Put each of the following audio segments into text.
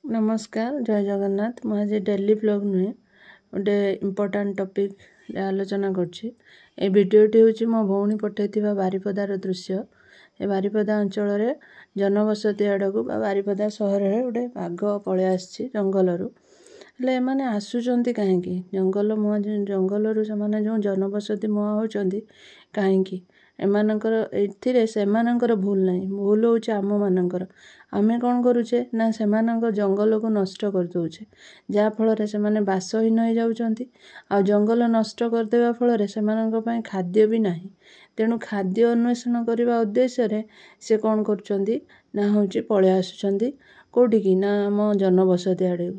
नमस्कार जय जगन्नाथ मु आज डेली ब्लॉग नुहे गोटे इम्पोर्टाट टॉपिक आलोचना कर भिडियोटी हूँ मो भौणी पठेइथिबा बारिपदार दृश्य। ए बारिपदा अंचल जनबसति आड़क बारिपदा सहर में गोटे बाघ पलि आसी जंगलरू हेले एमाने आसुचंती काहेकि जंगल मुआ जंगलरू से जो जनबसति मुआ होचंती काहेकि एमानकर एथिरे सेमानकर भूल नहीं भूल होउचे आम मानकर आमे कौन करुचे ना सेमानकर जंगल को नष्ट कर दउचे जा फल से माने बासहीन हो जाउचंती आ जंगल नष्ट कर देवा फल सेमानक पई खाद्य भी नाही तेणु खाद्य अन्वेषण करने उद्देश्य से कौन करुचंती ना होउचे पळे आसुचंती कोठी की ना आम जनबसति आड़े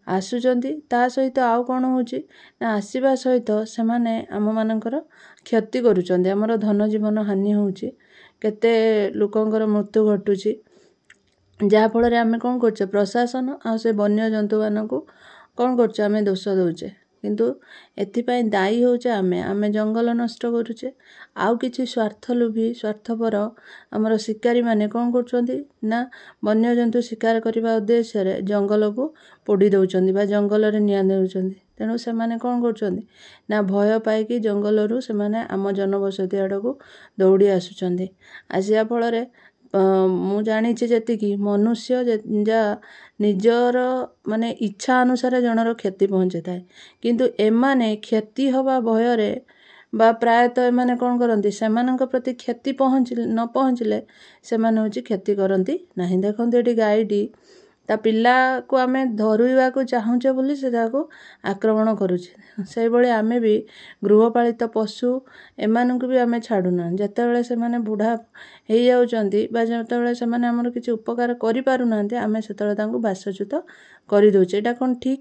आसुचंती ता सहित आउ कौन होउची ना आसीबा सहित से माने आम मानकर क्षति करुचंती हमर धन जीवन हानि होउची केते लोकंकर मृत्यु घटुची जा फल आमे कौन करछे प्रशासन आ से वन्य जंतु मानकु कौन करछे आमे दोष दउचे किंतु एथिपाई दायी होउचे आमे जंगल नष्ट करुचे आउ किछि स्वार्थलोभी स्वार्थपर हमर शिकारी माने कौन करछंती ना वन्य जंतु शिकार करबा उद्देश्य रे जंगल को पोड़ी दउचंती बा जंगल रे निया दउचंती तेणु से माने कौन करछंती ना भय पाइकी जंगलरू से माने आम जनबसति आड़क दौड़ी आसुचंती आसिया फल रे मु जानी जेतिकी मनुष्य जा निजर माने इच्छा अनुसार जनर क्षति पहुँचे थाए किंतु एमाने क्षति हवा भय रे बा प्रायतः एमाने कौन करती सेमानक प्रति क्षति न पहुँचले सेमाने होची क्षति करती नहीं देखते ये गाईटी ता पिला को आमे धरुवा को चाहूचे बोली से ताको आक्रमण करुचे से भली आमे भी गृहपालित पशु एमानकु भी आमे छाड़ुना जेतेबेले से माने बुढ़ा हेई जाउचंती बा जेतेबेले से माने हमर किछि उपकार करि पारु नांते आमे सेतेबेले तांको बासच्युत करि दउचे एटा कोन ठीक।